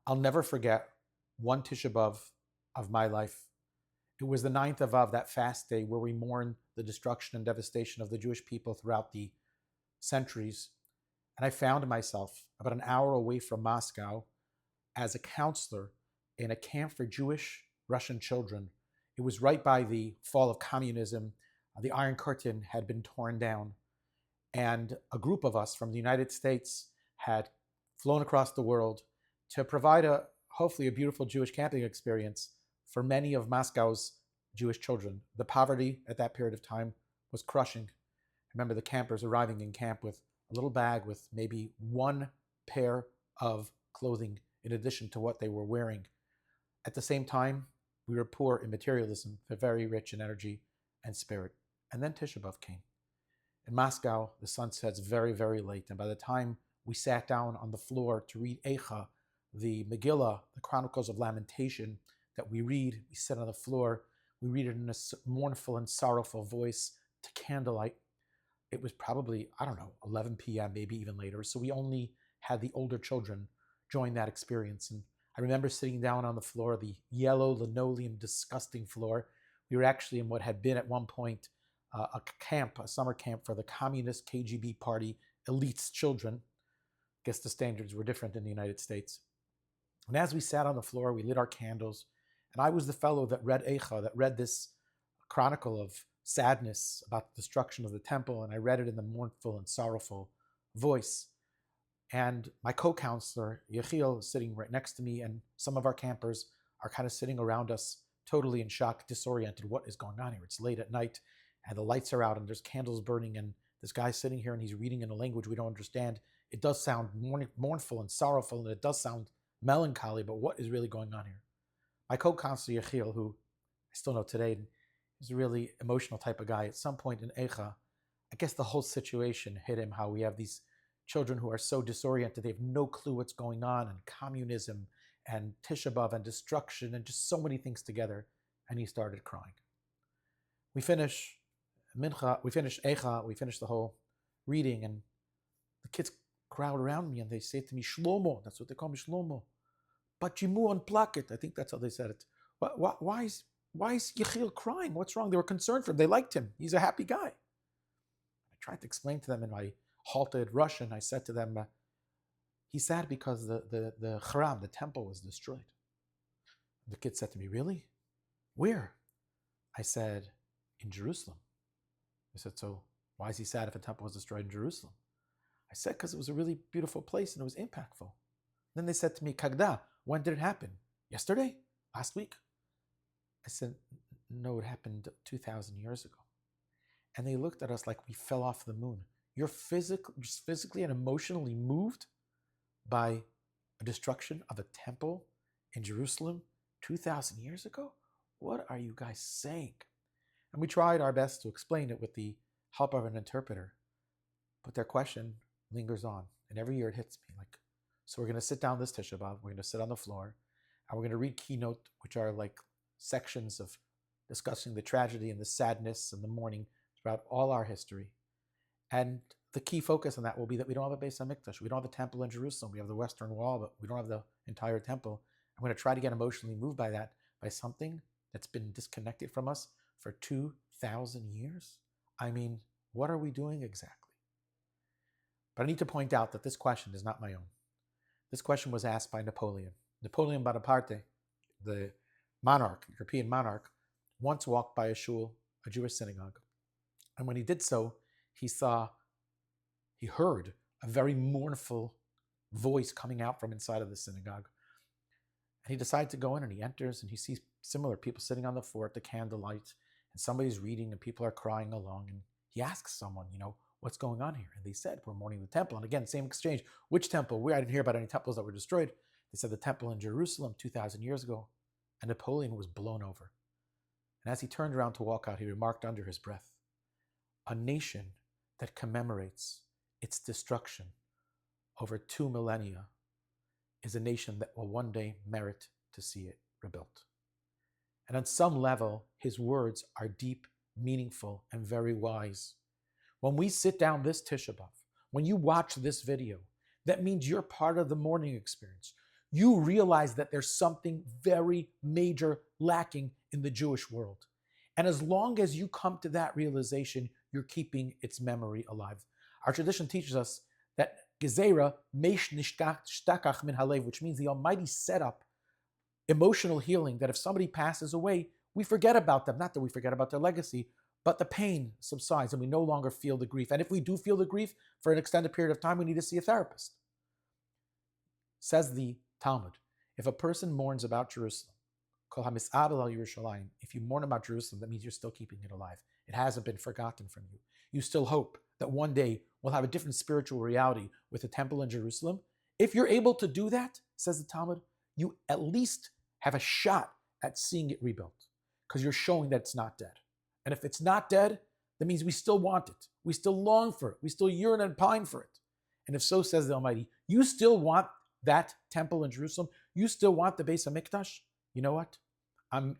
I'll never forget one Tisha B'Av of my life. It was the 9th of Av, that fast day where we mourn the destruction and devastation of the Jewish people throughout the centuries. And I found myself about an hour away from Moscow as a counselor in a camp for Jewish Russian children. It was right by the fall of communism. The Iron Curtain had been torn down. And a group of us from the United States had flown across the world to provide hopefully a beautiful Jewish camping experience for many of Moscow's Jewish children. The poverty at that period of time was crushing. I remember the campers arriving in camp with a little bag with maybe one pair of clothing in addition to what they were wearing. At the same time, we were poor in materialism, but very rich in energy and spirit. And then Tisha B'Av came. In Moscow, the sun sets very, very late. And by the time we sat down on the floor to read Eicha, the Megillah, the Chronicles of Lamentation that we read, we sit on the floor, we read it in a mournful and sorrowful voice to candlelight. It was probably, 11 p.m., maybe even later. So we only had the older children join that experience. And I remember sitting down on the floor, the yellow linoleum, disgusting floor. We were actually in what had been at one point a summer camp for the communist KGB party elite's children. I guess the standards were different in the United States. And as we sat on the floor, we lit our candles. And I was the fellow that read Eicha, that read this chronicle of sadness about the destruction of the temple. And I read it in the mournful and sorrowful voice. And my co-counselor, Yechiel, is sitting right next to me. And some of our campers are kind of sitting around us, totally in shock, disoriented. What is going on here? It's late at night. And the lights are out and there's candles burning and this guy's sitting here and he's reading in a language we don't understand. It does sound mournful and sorrowful and it does sound melancholy, but what is really going on here? My co-counselor Yechiel, who I still know today, is a really emotional type of guy. At some point in Eicha, I guess the whole situation hit him, how we have these children who are so disoriented, they have no clue what's going on, and communism and Tisha B'Av and destruction and just so many things together, and he started crying. We finish Mincha, we finish Eicha, we finish the whole reading, and the kids crowd around me and they say to me, Shlomo, that's what they call me, Shlomo. Bachimu unplug it. I think that's how they said it. Why is Yechiel crying? What's wrong? They were concerned for him. They liked him. He's a happy guy. I tried to explain to them in my halted Russian. I said to them, he's sad because the Haram, the temple, was destroyed. The kid said to me, really? Where? I said, in Jerusalem. I said, so why is he sad if a temple was destroyed in Jerusalem? I said, because it was a really beautiful place and it was impactful. Then they said to me, Kagda, when did it happen? Yesterday? Last week? I said, no, it happened 2,000 years ago. And they looked at us like we fell off the moon. You're physically and emotionally moved by a destruction of a temple in Jerusalem 2,000 years ago? What are you guys saying? And we tried our best to explain it with the help of an interpreter. But their question lingers on. And every year it hits me. So we're going to sit down this Tisha B'Av. We're going to sit on the floor. And we're going to read keynote, which are like sections of discussing the tragedy and the sadness and the mourning throughout all our history. And the key focus on that will be that we don't have a Beis HaMikdash. We don't have a temple in Jerusalem. We have the Western Wall, but we don't have the entire temple. I'm going to try to get emotionally moved by that, by something that's been disconnected from us for 2,000 years. I mean, what are we doing exactly? But I need to point out that this question is not my own. This question was asked by Napoleon. Napoleon Bonaparte, the monarch, European monarch, once walked by a shul, a Jewish synagogue. And when he did so, he heard a very mournful voice coming out from inside of the synagogue. And he decided to go in and he enters and he sees similar people sitting on the floor at the candlelight and somebody's reading and people are crying along. And he asks someone, what's going on here? And they said, we're mourning the temple. And again, same exchange. Which temple? I didn't hear about any temples that were destroyed. They said the temple in Jerusalem 2,000 years ago. And Napoleon was blown over. And as he turned around to walk out, he remarked under his breath, a nation that commemorates its destruction over 2 millennia is a nation that will one day merit to see it rebuilt. And on some level, his words are deep, meaningful, and very wise. When we sit down this Tisha B'Av, when you watch this video, that means you're part of the mourning experience. you realize that there's something very major lacking in the Jewish world. And as long as you come to that realization, you're keeping its memory alive. Our tradition teaches us that Gezerah meish nishtakach min halev, which means the Almighty set up emotional healing, that if somebody passes away, we forget about them. Not that we forget about their legacy, but the pain subsides and we no longer feel the grief. And if we do feel the grief for an extended period of time, we need to see a therapist. Says the Talmud, if a person mourns about Jerusalem, if you mourn about Jerusalem, that means you're still keeping it alive. It hasn't been forgotten from you. You still hope that one day we'll have a different spiritual reality with the temple in Jerusalem. If you're able to do that, says the Talmud, you at least have a shot at seeing it rebuilt because you're showing that it's not dead. And if it's not dead, that means we still want it. We still long for it. We still yearn and pine for it. And if so, says the Almighty, you still want that temple in Jerusalem? You still want the Beis HaMikdash? You know what?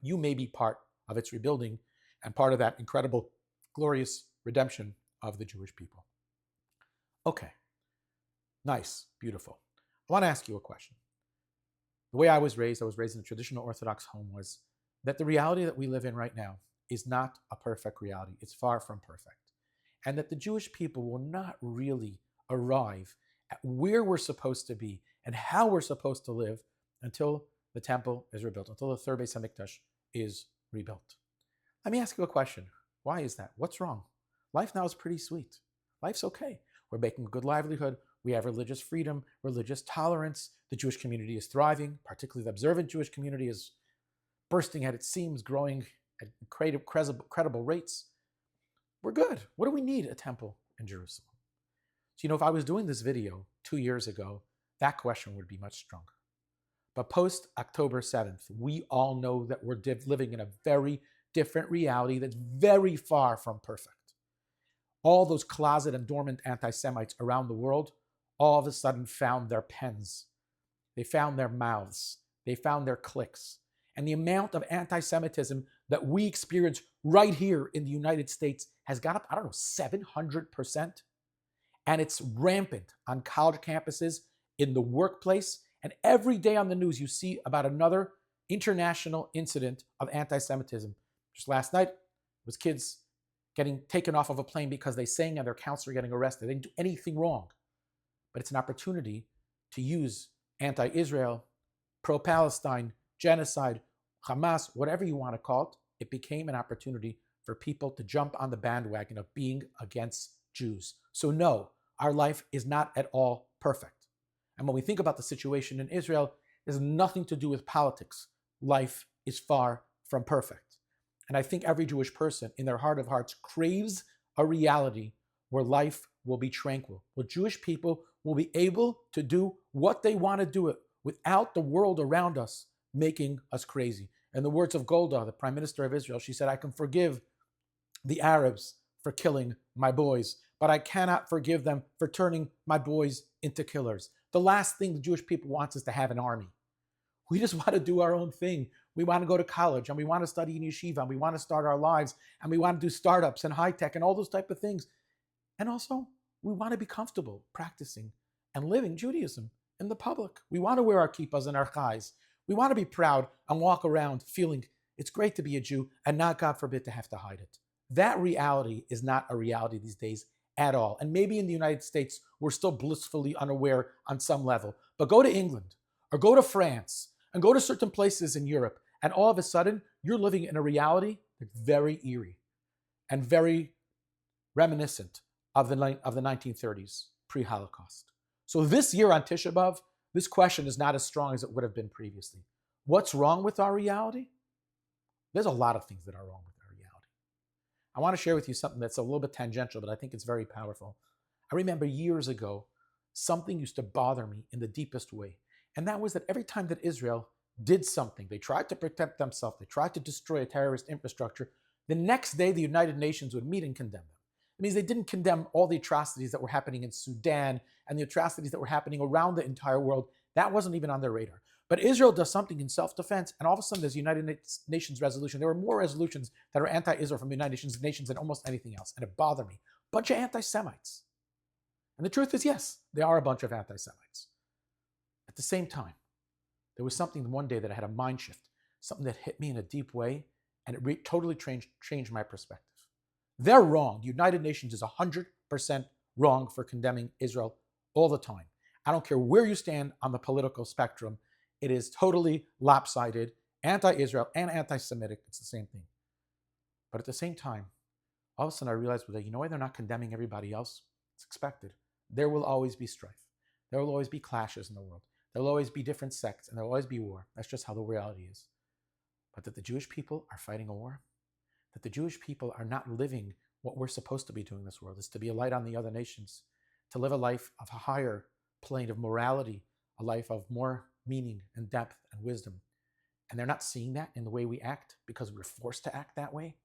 You may be part of its rebuilding and part of that incredible, glorious redemption of the Jewish people. Okay. Nice. Beautiful. I want to ask you a question. The way I was raised in a traditional Orthodox home, was that the reality that we live in right now is not a perfect reality. It's far from perfect. And that the Jewish people will not really arrive at where we're supposed to be and how we're supposed to live until the temple is rebuilt, until the third Beis HaMikdash is rebuilt. Let me ask you a question. Why is that? What's wrong? Life now is pretty sweet. Life's okay. We're making a good livelihood. We have religious freedom, religious tolerance. The Jewish community is thriving, particularly the observant Jewish community is bursting at its seams, growing at credible rates. We're good. What do we need a temple in Jerusalem? So, if I was doing this video 2 years ago, that question would be much stronger. But post October 7th, we all know that we're living in a very different reality that's very far from perfect. All those closet and dormant anti-Semites around the world all of a sudden found their pens. They found their mouths. They found their cliques. And the amount of anti-Semitism that we experience right here in the United States has gone up, 700%. And it's rampant on college campuses, in the workplace, and every day on the news you see about another international incident of anti-Semitism. Just last night, it was kids getting taken off of a plane because they sang and their counselor getting arrested. They didn't do anything wrong. But it's an opportunity to use anti-Israel, pro-Palestine, genocide, Hamas, whatever you want to call it. It became an opportunity for people to jump on the bandwagon of being against Jews. So no, our life is not at all perfect. And when we think about the situation in Israel, it has nothing to do with politics. Life is far from perfect. And I think every Jewish person in their heart of hearts craves a reality where life will be tranquil, where Jewish people will be able to do what they want to do it without the world around us making us crazy. In the words of Golda, the Prime Minister of Israel, she said, I can forgive the Arabs for killing my boys, but I cannot forgive them for turning my boys into killers. The last thing the Jewish people want is to have an army. We just want to do our own thing. We want to go to college and we want to study in yeshiva and we want to start our lives and we want to do startups and high tech and all those type of things. And also, we want to be comfortable practicing and living Judaism in the public. We want to wear our kippahs and our chais. We want to be proud and walk around feeling it's great to be a Jew and not, God forbid, to have to hide it. That reality is not a reality these days at all. And maybe in the United States, we're still blissfully unaware on some level. But go to England or go to France and go to certain places in Europe, and all of a sudden, you're living in a reality that's very eerie and very reminiscent of the 1930s, pre-Holocaust. So this year on Tisha B'Av, this question is not as strong as it would have been previously. What's wrong with our reality? There's a lot of things that are wrong with our reality. I want to share with you something that's a little bit tangential, but I think it's very powerful. I remember years ago, something used to bother me in the deepest way. And that was that every time that Israel did something, they tried to protect themselves, they tried to destroy a terrorist infrastructure, the next day the United Nations would meet and condemn them. It means they didn't condemn all the atrocities that were happening in Sudan and the atrocities that were happening around the entire world. That wasn't even on their radar. But Israel does something in self-defense, and all of a sudden there's a United Nations resolution. There were more resolutions that are anti-Israel from the United Nations than almost anything else, and it bothered me. Bunch of anti-Semites. And the truth is, yes, there are a bunch of anti-Semites. At the same time, There was something one day that I had a mind shift, something that hit me in a deep way, and it totally changed my perspective. They're wrong. The United Nations is 100% wrong for condemning Israel all the time. I don't care where you stand on the political spectrum. It is totally lopsided, anti-Israel and anti-Semitic. It's the same thing. But at the same time, all of a sudden I realized, well, you know why they're not condemning everybody else? It's expected. There will always be strife. There will always be clashes in the world. There will always be different sects, and there will always be war. That's just how the reality is. But that the Jewish people are fighting a war, that the Jewish people are not living what we're supposed to be doing in this world, is to be a light on the other nations, to live a life of a higher plane of morality, a life of more meaning and depth and wisdom. And they're not seeing that in the way we act because we're forced to act that way.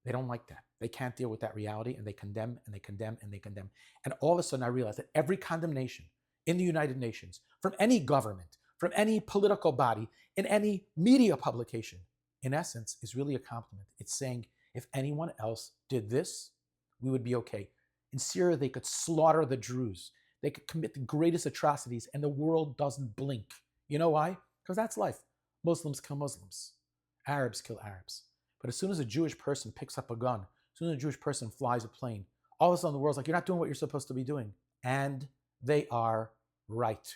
They don't like that. They can't deal with that reality, and they condemn and they condemn and they condemn. And all of a sudden I realized that every condemnation in the United Nations, from any government, from any political body, in any media publication, in essence, is really a compliment. It's saying, if anyone else did this, we would be okay. In Syria, they could slaughter the Druze. They could commit the greatest atrocities, and the world doesn't blink. You know why? Because that's life. Muslims kill Muslims. Arabs kill Arabs. But as soon as a Jewish person picks up a gun, as soon as a Jewish person flies a plane, all of a sudden the world's like, you're not doing what you're supposed to be doing. And they are right.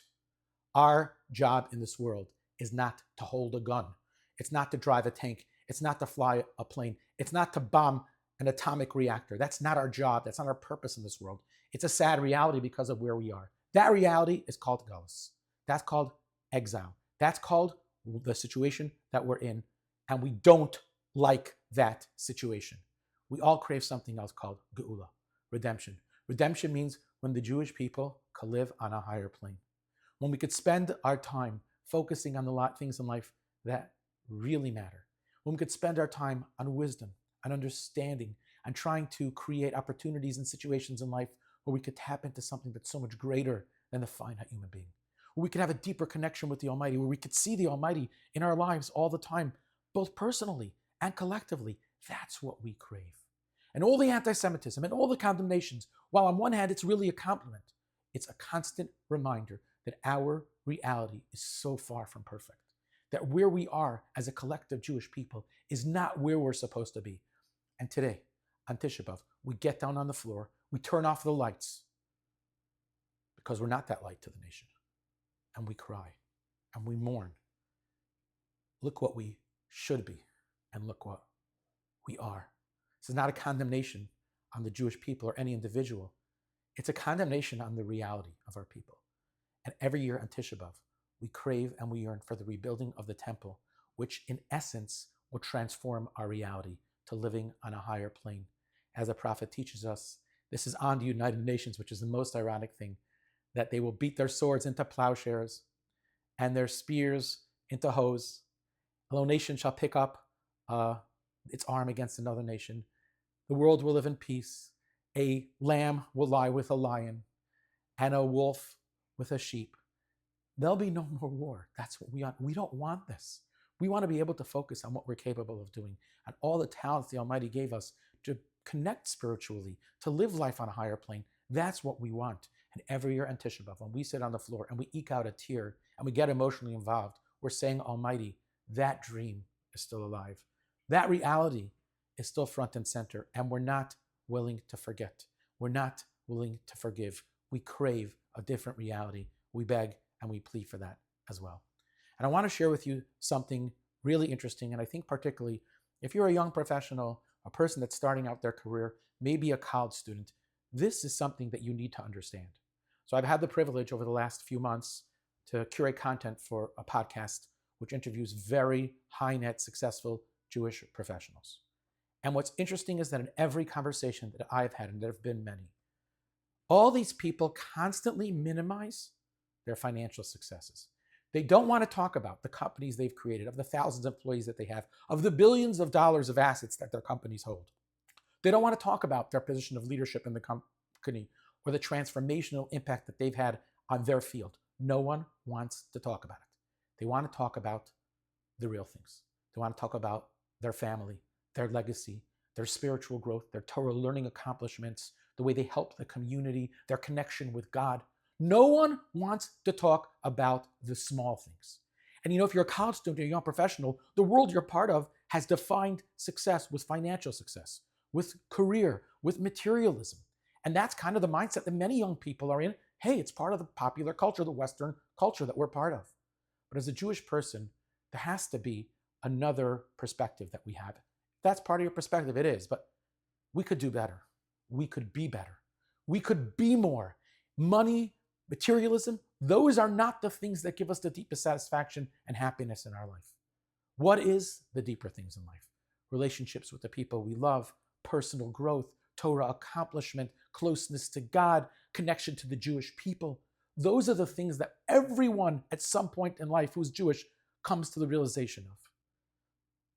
Our job in this world is not to hold a gun. It's not to drive a tank. It's not to fly a plane. It's not to bomb an atomic reactor. That's not our job. That's not our purpose in this world. It's a sad reality because of where we are. That reality is called galus. That's called exile. That's called the situation that we're in. And we don't like that situation. We all crave something else called geula, redemption. Redemption means when the Jewish people could live on a higher plane. When we could spend our time focusing on the things in life that really matter. When we could spend our time on wisdom, on understanding, and trying to create opportunities and situations in life where we could tap into something that's so much greater than the finite human being. Where we could have a deeper connection with the Almighty, where we could see the Almighty in our lives all the time, both personally and collectively. That's what we crave. And all the anti-Semitism and all the condemnations, while on one hand it's really a compliment, it's a constant reminder that our reality is so far from perfect. That where we are as a collective Jewish people is not where we're supposed to be. And today, on Tisha B'Av, we get down on the floor, we turn off the lights because we're not that light to the nation. And we cry and we mourn. Look what we should be and look what we are. This is not a condemnation on the Jewish people or any individual. It's a condemnation on the reality of our people. And every year on Tisha B'Av, we crave and we yearn for the rebuilding of the temple, which in essence will transform our reality to living on a higher plane. As the prophet teaches us, this is on the United Nations, which is the most ironic thing, that they will beat their swords into plowshares and their spears into hoes. No nation shall pick up its arm against another nation. The world will live in peace. A lamb will lie with a lion and a wolf with a sheep. There'll be no more war. That's what we want. We don't want this. We want to be able to focus on what we're capable of doing and all the talents the Almighty gave us to connect spiritually, to live life on a higher plane. That's what we want. And every year on Tisha B'Av, when we sit on the floor and we eke out a tear and we get emotionally involved, we're saying, Almighty, that dream is still alive. That reality is still front and center, and we're not willing to forget. We're not willing to forgive. We crave a different reality. We beg and we plead for that as well. And I want to share with you something really interesting, and I think particularly if you're a young professional, a person that's starting out their career, maybe a college student, this is something that you need to understand. So I've had the privilege over the last few months to curate content for a podcast which interviews very high net, successful Jewish professionals. And what's interesting is that in every conversation that I've had, and there have been many, all these people constantly minimize their financial successes. They don't want to talk about the companies they've created, of the thousands of employees that they have, of the billions of dollars of assets that their companies hold. They don't want to talk about their position of leadership in the company or the transformational impact that they've had on their field. No one wants to talk about it. They want to talk about the real things. They want to talk about their family, their legacy, their spiritual growth, their Torah learning accomplishments, the way they help the community, their connection with God. No one wants to talk about the small things. And if you're a college student or a young professional, the world you're part of has defined success with financial success, with career, with materialism. And that's kind of the mindset that many young people are in. Hey, it's part of the popular culture, the Western culture that we're part of. But as a Jewish person, there has to be another perspective that we have. If that's part of your perspective, it is. But we could do better. We could be better. We could be more. Money, materialism, those are not the things that give us the deepest satisfaction and happiness in our life. What is the deeper things in life? Relationships with the people we love, personal growth, Torah accomplishment, closeness to God, connection to the Jewish people. Those are the things that everyone at some point in life who's Jewish comes to the realization of.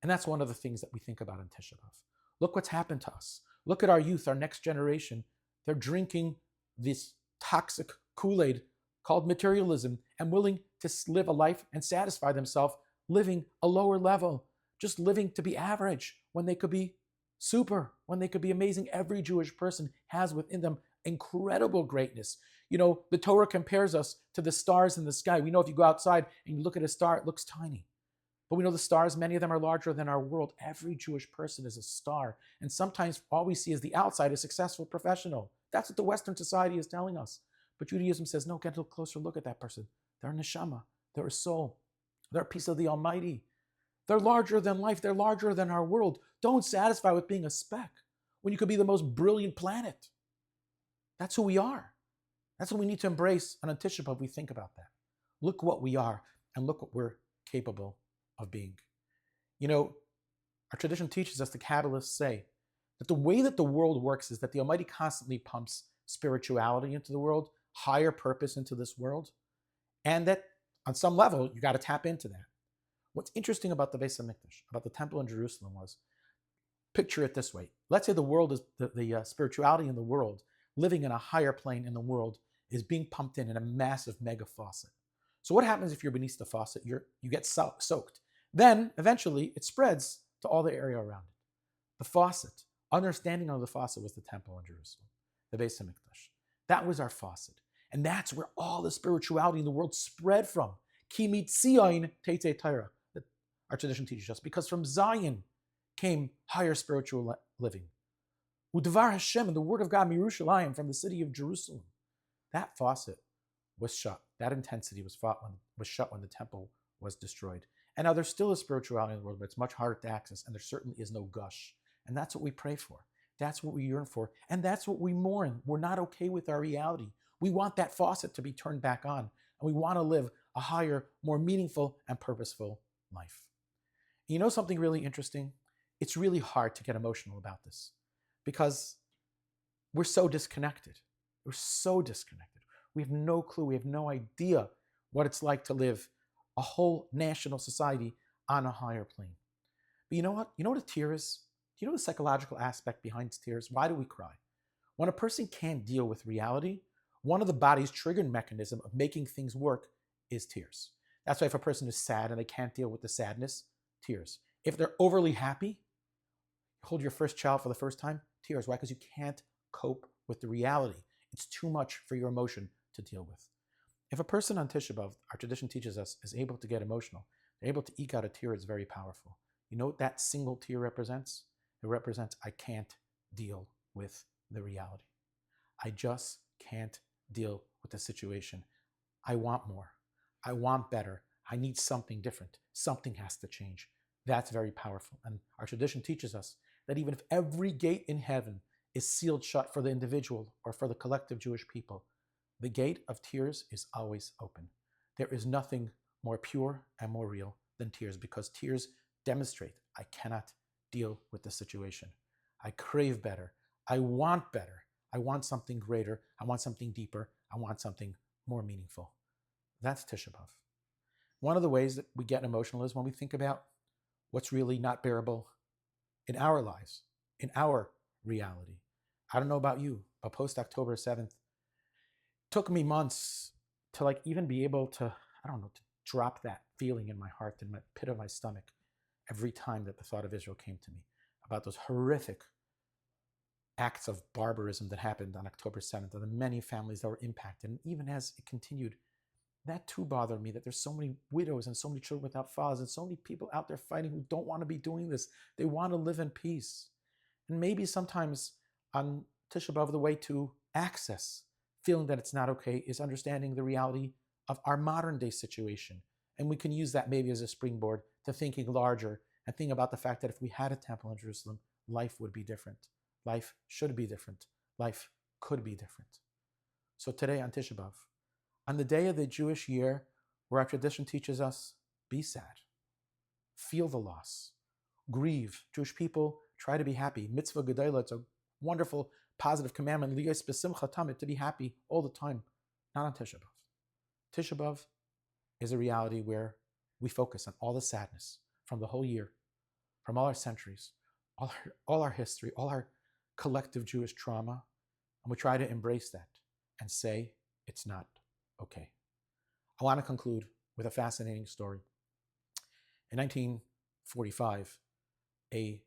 And that's one of the things that we think about in Tisha B'Av. Look what's happened to us. Look at our youth, our next generation. They're drinking this toxic Kool-Aid called materialism and willing to live a life and satisfy themselves living a lower level, just living to be average when they could be super, when they could be amazing. Every Jewish person has within them incredible greatness. The Torah compares us to the stars in the sky. We know if you go outside and you look at a star, it looks tiny. But we know the stars, many of them are larger than our world. Every Jewish person is a star. And sometimes all we see is the outside, a successful professional. That's what the Western society is telling us. But Judaism says, no, get a closer look at that person. They're a neshama. They're a soul. They're a piece of the Almighty. They're larger than life. They're larger than our world. Don't satisfy with being a speck when you could be the most brilliant planet. That's who we are. That's what we need to embrace. And on Tisha B'Av, we think about that. Look what we are and look what we're capable of being. Our tradition teaches us, the Kabbalists say, that the way that the world works is that the Almighty constantly pumps spirituality into the world, higher purpose into this world, and that on some level, you got to tap into that. What's interesting about the Beis HaMikdash, about the temple in Jerusalem was, picture it this way. Let's say the world is, the spirituality in the world, living in a higher plane in the world, is being pumped in a massive mega faucet. So what happens if you're beneath the faucet? You get soaked. Then, eventually, it spreads to all the area around it. The faucet, understanding of the faucet was the temple in Jerusalem, the Beis HaMikdash. That was our faucet. And that's where all the spirituality in the world spread from. Ki mitzion teitei Torah, that our tradition teaches us, because from Zion came higher spiritual living. U'devar Hashem, and the word of God, Mirushalayim, from the city of Jerusalem. That faucet was shut. That intensity was shut when the temple was destroyed. And now there still is spirituality in the world, but it's much harder to access, and there certainly is no gush. And that's what we pray for. That's what we yearn for. And that's what we mourn. We're not okay with our reality. We want that faucet to be turned back on, and we want to live a higher, more meaningful, and purposeful life. And you know something really interesting? It's really hard to get emotional about this because we're so disconnected. We're so disconnected. We have no clue. We have no idea what it's like to live a whole national society on a higher plane. But you know what? You know what a tear is? Do you know the psychological aspect behind tears? Why do we cry? When a person can't deal with reality, one of the body's triggering mechanism of making things work is tears. That's why if a person is sad and they can't deal with the sadness, tears. If they're overly happy, hold your first child for the first time, tears. Why? Because you can't cope with the reality. It's too much for your emotion to deal with. If a person on Tisha B'Av, our tradition teaches us, is able to get emotional, they're able to eke out a tear, it's very powerful. You know what that single tear represents? It represents, I can't deal with the reality. I just can't deal with the situation. I want more. I want better. I need something different. Something has to change. That's very powerful. And our tradition teaches us that even if every gate in heaven is sealed shut for the individual or for the collective Jewish people, the gate of tears is always open. There is nothing more pure and more real than tears, because tears demonstrate I cannot deal with the situation. I crave better. I want better. I want something greater. I want something deeper. I want something more meaningful. That's Tisha B'Av. One of the ways that we get emotional is when we think about what's really not bearable in our lives, in our reality. I don't know about you, but post October 7th, took me months to even be able to, to drop that feeling in my heart, in my pit of my stomach, every time that the thought of Israel came to me, about those horrific acts of barbarism that happened on October 7th, and the many families that were impacted. And even as it continued, That too bothered me, that there's so many widows and so many children without fathers and so many people out there fighting who don't want to be doing this. They want to live in peace. And maybe sometimes on Tisha B'Av, the way to access feeling that it's not okay is understanding the reality of our modern day situation. And we can use that maybe as a springboard to thinking larger and think about the fact that if we had a temple in Jerusalem, life would be different. Life should be different. Life could be different. So today on Tisha B'Av, on the day of the Jewish year where our tradition teaches us, be sad, feel the loss, grieve. Jewish people try to be happy. Mitzvah Gedolah, it's a wonderful, positive commandment, Liyos b'simcha tamid, to be happy all the time, not on Tisha B'Av. Tisha B'Av is a reality where we focus on all the sadness from the whole year, from all our centuries, all our history, all our collective Jewish trauma, and we try to embrace that and say it's not okay. I want to conclude with a fascinating story. In 1945, a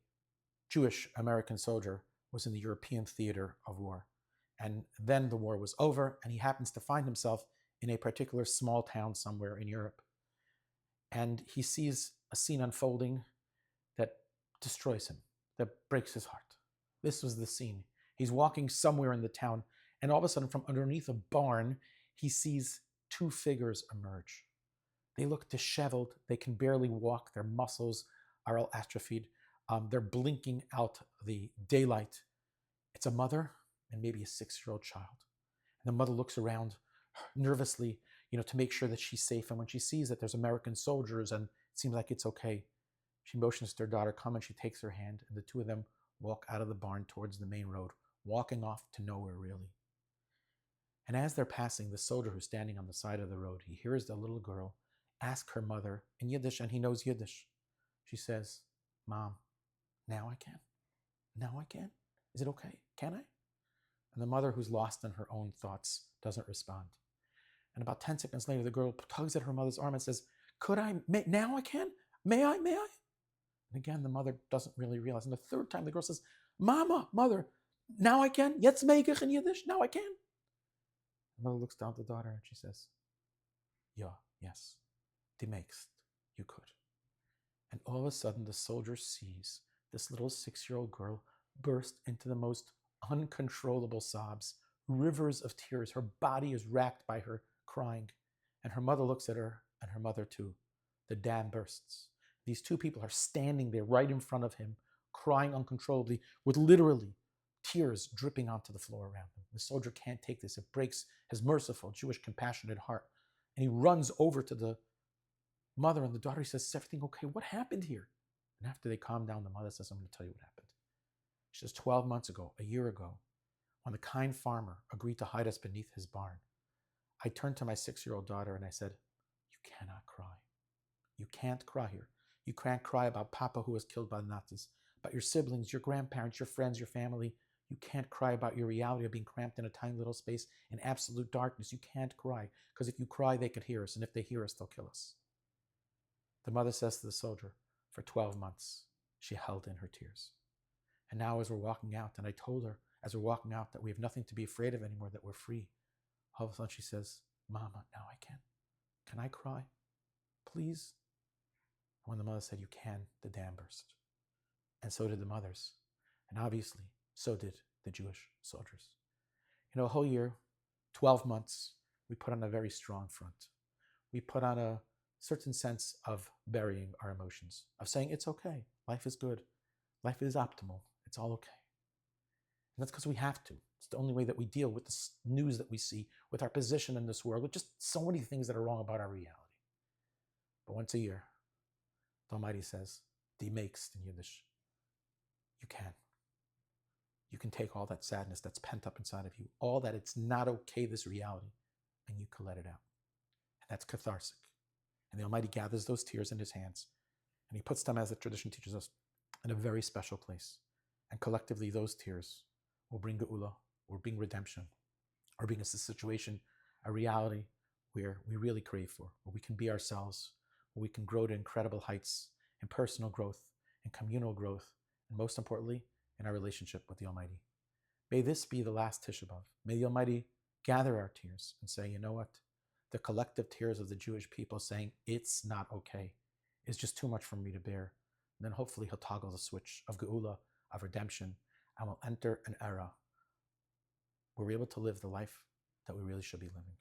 Jewish American soldier was in the European theater of war. And then the war was over, and he happens to find himself in a particular small town somewhere in Europe. And he sees a scene unfolding that destroys him, that breaks his heart. This was the scene. He's walking somewhere in the town, and all of a sudden, from underneath a barn, he sees two figures emerge. They look disheveled. They can barely walk. Their muscles are all atrophied. They're blinking out the daylight. It's a mother and maybe a 6-year-old child. And the mother looks around nervously, to make sure that she's safe. And when she sees that there's American soldiers and it seems like it's okay, she motions to her daughter, come, and she takes her hand, and the two of them walk out of the barn towards the main road, walking off to nowhere really. And as they're passing, the soldier who's standing on the side of the road, he hears the little girl ask her mother in Yiddish, and he knows Yiddish. She says, Mom, now I can. Now I can. Is it okay? Can I? And the mother, who's lost in her own thoughts, doesn't respond. And about 10 seconds later, the girl tugs at her mother's arm and says, could I? Now I can? May I? May I? And again, the mother doesn't really realize. And the third time, the girl says, Mama, mother, now I can? Jetzt mag ich in Yiddish. Now I can. The mother looks down at the daughter and she says, Ja, yes, die magst, you could. And all of a sudden, the soldier sees this little 6-year-old girl burst into the most uncontrollable sobs, rivers of tears. Her body is racked by her crying. And her mother looks at her, and her mother too. The dam bursts. These two people are standing there right in front of him, crying uncontrollably, with literally tears dripping onto the floor around him. The soldier can't take this. It breaks his merciful, Jewish, compassionate heart. And he runs over to the mother and the daughter. He says, is everything okay? What happened here? And after they calm down, the mother says, I'm going to tell you what happened. She says, 12 months ago, a year ago, when the kind farmer agreed to hide us beneath his barn, I turned to my 6-year-old daughter and I said, you cannot cry. You can't cry here. You can't cry about Papa who was killed by the Nazis, about your siblings, your grandparents, your friends, your family. You can't cry about your reality of being cramped in a tiny little space in absolute darkness. You can't cry, because if you cry, they could hear us, and if they hear us, they'll kill us. The mother says to the soldier, for 12 months, she held in her tears. And now as we're walking out, and I told her as we're walking out that we have nothing to be afraid of anymore, that we're free, all of a sudden she says, Mama, now I can. Can I cry? Please? And when the mother said, you can, the dam burst. And so did the mothers. And obviously, so did the Jewish soldiers. A whole year, 12 months, we put on a very strong front. We put on a certain sense of burying our emotions, of saying it's okay, life is good, life is optimal, it's all okay. And that's because we have to. It's the only way that we deal with the news that we see, with our position in this world, with just so many things that are wrong about our reality. But once a year, the Almighty says, Die makst in Yiddish. You can. You can take all that sadness that's pent up inside of you, all that it's not okay, this reality, and you can let it out. And that's cathartic. And the Almighty gathers those tears in his hands, and he puts them, as the tradition teaches us, in a very special place. And collectively, those tears will bring Geula, will bring redemption, or bring us a situation, a reality where we really crave for, where we can be ourselves, where we can grow to incredible heights in personal growth, in communal growth, and most importantly, in our relationship with the Almighty. May this be the last Tisha B'Av. May the Almighty gather our tears and say, you know what? the collective tears of the Jewish people saying, it's not okay. It's just too much for me to bear. And then hopefully he'll toggle the switch of Geula, of redemption, and we'll enter an era where we're able to live the life that we really should be living.